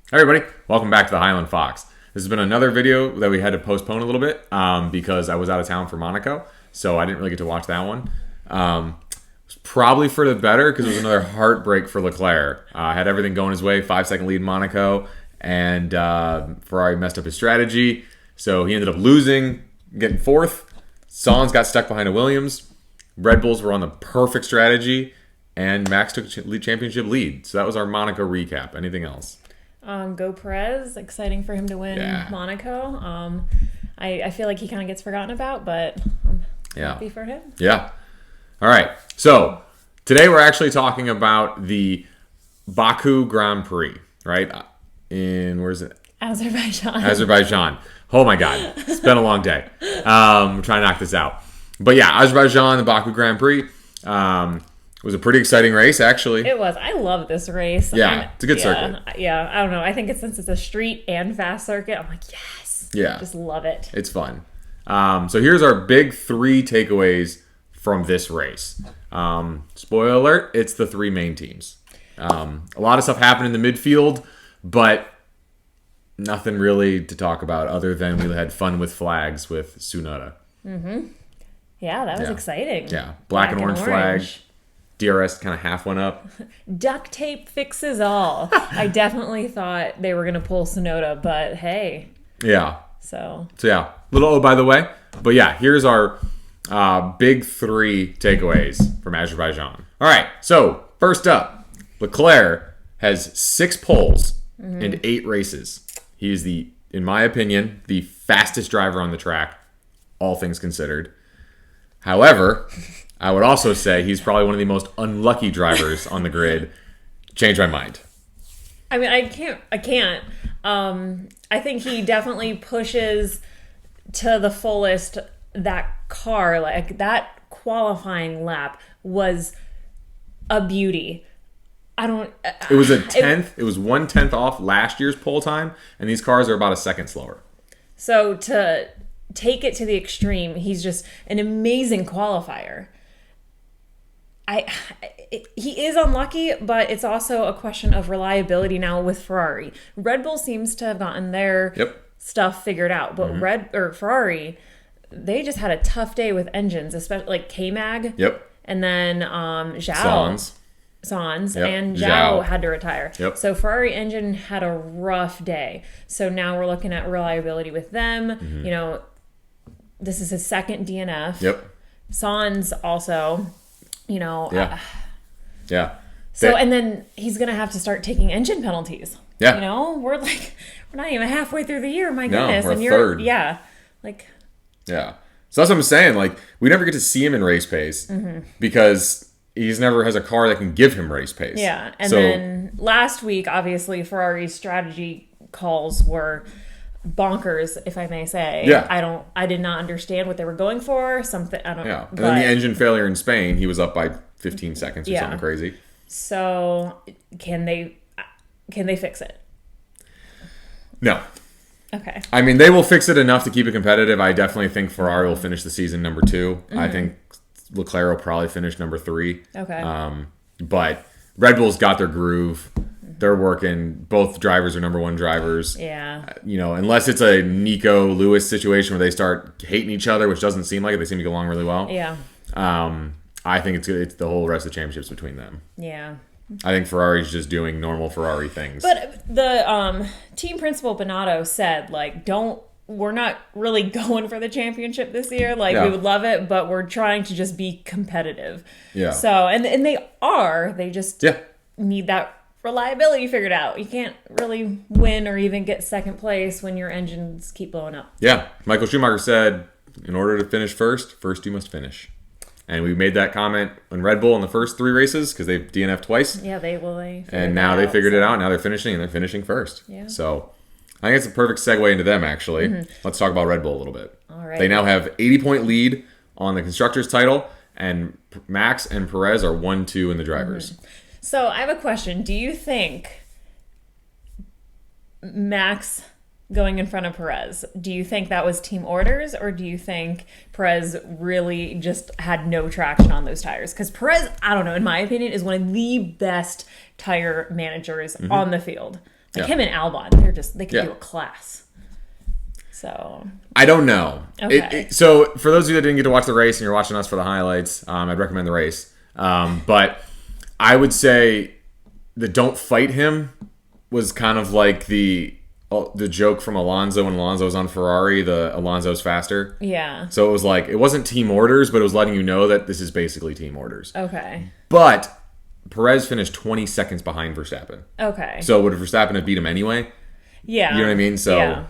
Hey everybody, welcome back to the Highland Fox. This has been another video that we had to postpone a little bit because I was out of town for Monaco, so I didn't really get to watch that one. It was probably for the better because it was another heartbreak for Leclerc. Had everything going his way, 5-second lead in Monaco, and Ferrari messed up his strategy, so he ended up losing, getting fourth. Sainz got stuck behind a Williams. Red Bulls were on the perfect strategy, and Max took championship lead. So that was our Monaco recap. Anything else? Go Perez. Exciting for him to win Monaco. I feel like he kind of gets forgotten about, but I'm happy for him. Yeah. All right. So today we're actually talking about the Baku Grand Prix, right? Where's it? Azerbaijan. Oh my God. It's been a long day. We're trying to knock this out. But yeah, Azerbaijan, the Baku Grand Prix. It was a pretty exciting race, actually. It was. I love this race. Yeah, it's a good circuit. Yeah, I don't know. I think since it's a street and fast circuit, I'm like, yes. Yeah. Just love it. It's fun. So here's our big 3 takeaways from this race. Spoiler alert, it's the 3 main teams. A lot of stuff happened in the midfield, but nothing really to talk about other than we had fun with flags with Tsunoda. Mm-hmm. Yeah, that was exciting. Yeah, black and orange flag. DRS kind of half went up. Duct tape fixes all. I definitely thought they were going to pull Tsunoda, but hey. Yeah. So yeah, little by the way. But yeah, here's our big 3 takeaways from Azerbaijan. All right, so first up, Leclerc has 6 poles and 8 races. He is in my opinion, the fastest driver on the track, all things considered. However, I would also say he's probably one of the most unlucky drivers on the grid. Change my mind. I mean, I can't. I think he definitely pushes to the fullest that car. Like, that qualifying lap was a beauty. It was a 10th. It was 1/10 off last year's pole time, and these cars are about a second slower. So to take it to the extreme, he's just an amazing qualifier. He is unlucky, but it's also a question of reliability now with Ferrari. Red Bull seems to have gotten their stuff figured out, but Ferrari, they just had a tough day with engines, especially like K-Mag. Yep. And then Sainz and Zhao had to retire. Yep. So Ferrari engine had a rough day. So now we're looking at reliability with them. You know, this is his second DNF. Yep. Sainz also. You know, So and then he's gonna have to start taking engine penalties. Yeah, you know, we're not even halfway through the year. My goodness, we're and you're third. So that's what I'm saying. Like, we never get to see him in race pace because he's never has a car that can give him race pace. Yeah, and then last week, obviously, Ferrari's strategy calls were bonkers, if I may say. Yeah. I did not understand what they were going for. Something I don't. Yeah, and then the engine failure in Spain, he was up by 15 seconds or something crazy. So can they fix it? No. Okay. I mean, they will fix it enough to keep it competitive. I definitely think Ferrari will finish the season number 2. I think Leclerc will probably finish number 3. Okay. But Red Bull's got their groove. They're working. Both drivers are number 1 drivers. Yeah. You know, unless it's a Nico Lewis situation where they start hating each other, which doesn't seem like it. They seem to get along really well. Yeah. I think it's the whole rest of the championships between them. Yeah. I think Ferrari's just doing normal Ferrari things. But the team principal Bonato said, like, we're not really going for the championship this year. Like, we would love it, but we're trying to just be competitive. Yeah. So, and they are. They just need that reliability figured out. You can't really win or even get second place when your engines keep blowing up. Yeah. Michael Schumacher said, in order to finish first you must finish. And we made that comment on Red Bull in the first 3 races because they've DNF'd twice. Yeah, they and now they figured it out. Now they're finishing, and they're finishing first. Yeah. So I think it's a perfect segue into them, actually. Let's talk about Red Bull a little bit. All right. They now have 80-point lead on the Constructors' title, and Max and Perez are 1-2 in the Drivers. So I have a question. Do you think Max going in front of Perez, do you think that was team orders, or do you think Perez really just had no traction on those tires? Because Perez, I don't know, in my opinion, is one of the best tire managers on the field. Like him and Albon, they could do a class. So I don't know. Okay. So for those of you that didn't get to watch the race and you're watching us for the highlights, I'd recommend the race. But I would say the don't fight him was kind of like the joke from Alonso when Alonso was on Ferrari, the Alonso's faster. Yeah. So it was like, it wasn't team orders, but it was letting you know that this is basically team orders. Okay. But Perez finished 20 seconds behind Verstappen. Okay. So would Verstappen have beat him anyway? Yeah. You know what I mean? So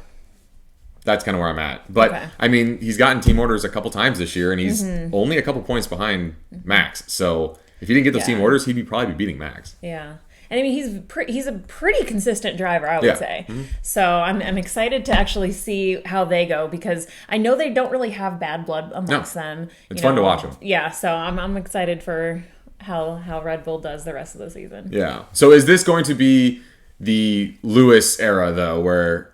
that's kind of where I'm at. But, I mean, he's gotten team orders a couple times this year, and he's only a couple points behind Max. So if he didn't get those team orders, he'd probably be beating Max. Yeah. And I mean, he's a pretty consistent driver, I would say. Mm-hmm. So I'm excited to actually see how they go, because I know they don't really have bad blood amongst them. It's fun to watch them. Yeah, so I'm excited for how Red Bull does the rest of the season. Yeah. So is this going to be the Lewis era, though, where,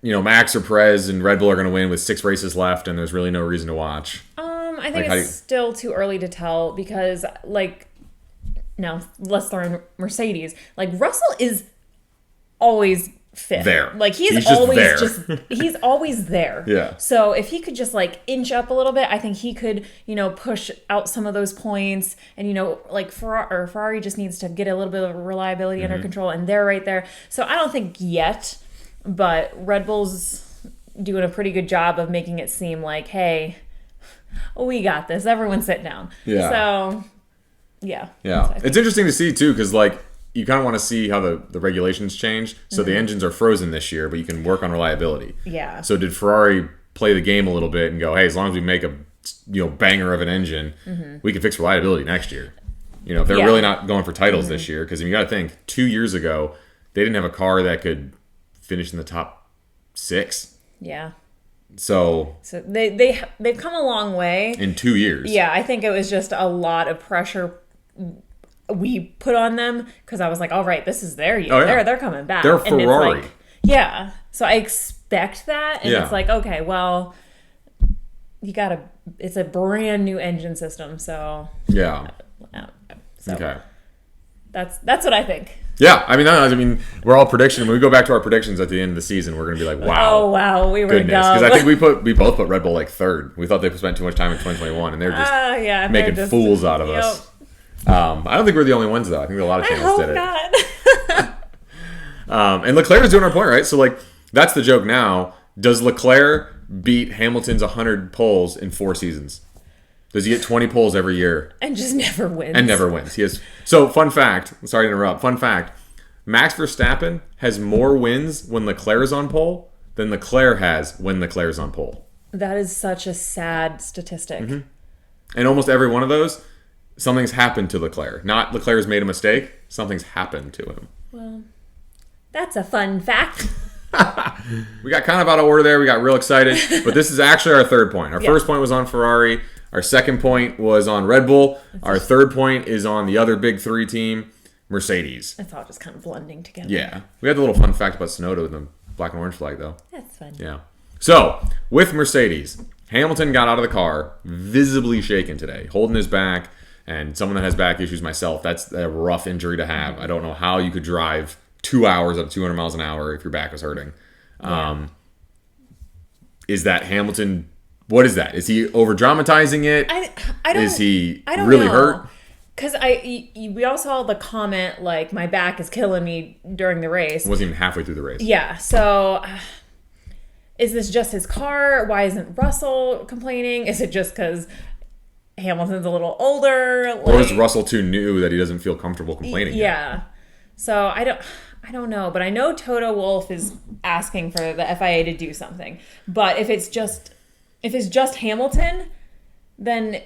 you know, Max or Perez and Red Bull are going to win with 6 races left and there's really no reason to watch? I think it's still too early to tell, because, like, now let's throw in Mercedes. Like, Russell is always fit. There. Like, he's always he's always there. Yeah. So if he could just, like, inch up a little bit, I think he could, you know, push out some of those points. And, you know, like, Ferrari just needs to get a little bit of reliability under control, and they're right there. So I don't think yet, but Red Bull's doing a pretty good job of making it seem like, hey, we got this. Everyone sit down. Yeah. So, yeah. Yeah. It's interesting to see, too, because, like, you kind of want to see how the regulations change. So the engines are frozen this year, but you can work on reliability. Yeah. So did Ferrari play the game a little bit and go, hey, as long as we make a banger of an engine, we can fix reliability next year. You know, if they're really not going for titles this year, because you got to think, 2 years ago, they didn't have a car that could finish in the top 6. Yeah. So they've come a long way in 2 years. Yeah, I think it was just a lot of pressure we put on them, because I was like, all right, this is their year. Oh, yeah. They're coming back. They're Ferrari. And it's like, yeah. So I expect that, and it's like, okay, well, it's a brand new engine system, so yeah. So okay. That's what I think. Yeah, I mean, we're all prediction. When we go back to our predictions at the end of the season, we're going to be like, wow. Oh, wow, we were dumb. Because I think we both put Red Bull like 3rd. We thought they spent too much time in 2021, and they're just making fools out of us. I don't think we're the only ones, though. I think a lot of channels did it. Not. And Leclerc is doing our point, right? So, like, that's the joke now. Does Leclerc beat Hamilton's 100 poles in 4 seasons? Does he get 20 poles every year? And just never wins. And never wins. He has. So, fun fact. Sorry to interrupt. Fun fact. Max Verstappen has more wins when Leclerc is on pole than Leclerc has when Leclerc is on pole. That is such a sad statistic. Mm-hmm. And almost every one of those, something's happened to Leclerc. Not Leclerc's made a mistake. Something's happened to him. Well, that's a fun fact. We got kind of out of order there. We got real excited. But this is actually our 3rd point. Our first point was on Ferrari. Our 2nd point was on Red Bull. Our 3rd point is on the other big 3 team, Mercedes. It's all just kind of blending together. Yeah. We had the little fun fact about Tsunoda with the black and orange flag, though. That's fun. Yeah. So, with Mercedes, Hamilton got out of the car, visibly shaken today, holding his back. And someone that has back issues, myself, that's a rough injury to have. I don't know how you could drive 2 hours at 200 miles an hour if your back was hurting. Yeah. Is that Hamilton? What is that? Is he over dramatizing it? I don't. Is he I don't really know. hurt? Because we all saw the comment, like, my back is killing me during the race. It wasn't even halfway through the race. Yeah. So, is this just his car? Why isn't Russell complaining? Is it just because Hamilton's a little older? Like, or is Russell too new that he doesn't feel comfortable complaining? Yeah. Yet? So I don't know, but I know Toto Wolff is asking for the FIA to do something. But if it's just Hamilton, then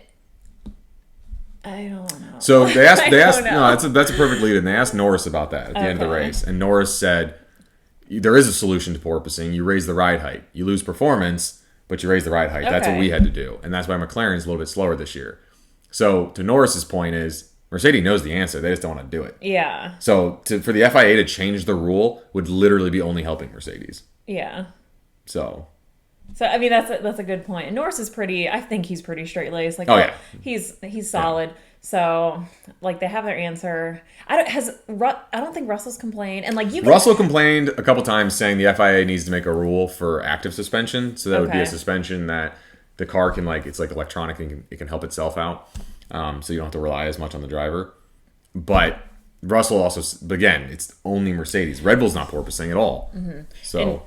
I don't know. So they asked. No, that's a perfect lead in. They asked Norris about that at the end of the race, and Norris said, "There is a solution to porpoising. You raise the ride height. You lose performance, but you raise the ride height. That's what we had to do, and that's why McLaren's a little bit slower this year." So to Norris's point is, Mercedes knows the answer. They just don't want to do it. Yeah. So for the FIA to change the rule would literally be only helping Mercedes. Yeah. So I mean, that's a good point. And Norris is I think he's pretty straight laced. Like, oh yeah, he's solid. Yeah. So, like, they have their answer. I don't think Russell's complained. And, like, Russell complained a couple times saying the FIA needs to make a rule for active suspension. So that would be a suspension that the car can, like, it's like electronic and it can help itself out. So you don't have to rely as much on the driver. But Russell also, again, it's only Mercedes. Red Bull's not porpoising at all. Mm-hmm. So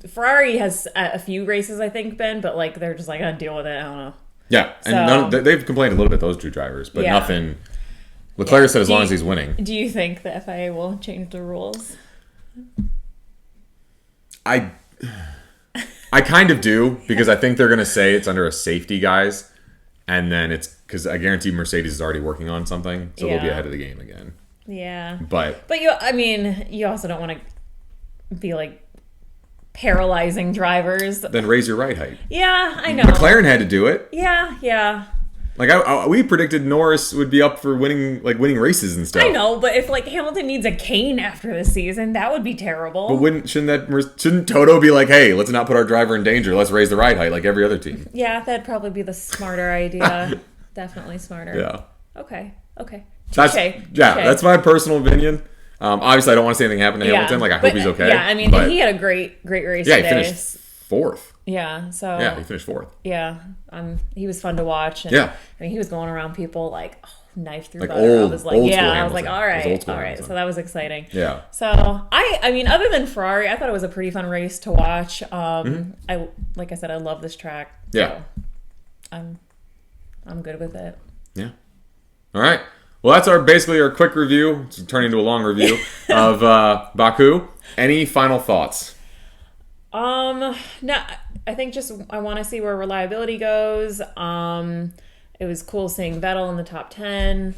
Ferrari has a few races, I think, Ben, but, like, they're just like, I deal with it. I don't know. Yeah, and they've complained a little bit, those two drivers, but nothing. Leclerc said as long as he's winning. Do you think the FIA will change the rules? I kind of do, because I think they're going to say it's under a safety guise, and then it's because I guarantee Mercedes is already working on something, so they'll be ahead of the game again. Yeah, but you also don't want to be like paralyzing drivers. Then raise your ride height. Yeah, I know. McLaren had to do it. Yeah. Like we predicted Norris would be up for winning races and stuff. I know, but if like Hamilton needs a cane after the season, that would be terrible. But shouldn't Toto be like, hey, let's not put our driver in danger. Let's raise the ride height like every other team. Yeah, that'd probably be the smarter idea. Definitely smarter. Yeah. Okay. That's my personal opinion. Obviously, I don't want to see anything happen to Hamilton. Like, I hope he's okay. Yeah, I mean, he had a great race today. He finished fourth. Yeah, so... Yeah, he finished fourth. Yeah, he was fun to watch. And, I mean, he was going around people like, knife through butter. I was like, all right. So that was exciting. Yeah. So, I mean, other than Ferrari, I thought it was a pretty fun race to watch. Like I said, I love this track. Yeah. So I'm good with it. Yeah. All right. Well, that's basically our quick review. It's turning into a long review of Baku. Any final thoughts? No, I think just I want to see where reliability goes. It was cool seeing Vettel in the top 10.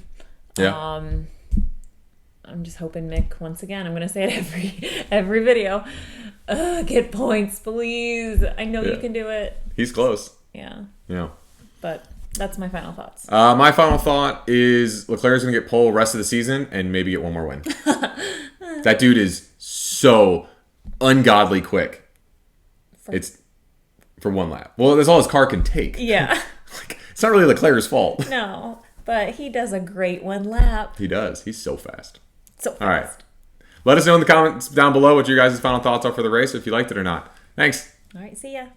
Yeah. I'm just hoping Mick, once again, I'm going to say it every video, get points, please. I know you can do it. He's close. Yeah. Yeah. But that's my final thoughts. My final thought is Leclerc's going to get pole rest of the season and maybe get one more win. That dude is so ungodly quick. It's for one lap. Well, that's all his car can take. Yeah. It's not really Leclerc's fault. No, but he does a great one lap. He does. He's so fast. So fast. All right. Let us know in the comments down below what your guys' final thoughts are for the race, if you liked it or not. Thanks. All right, see ya.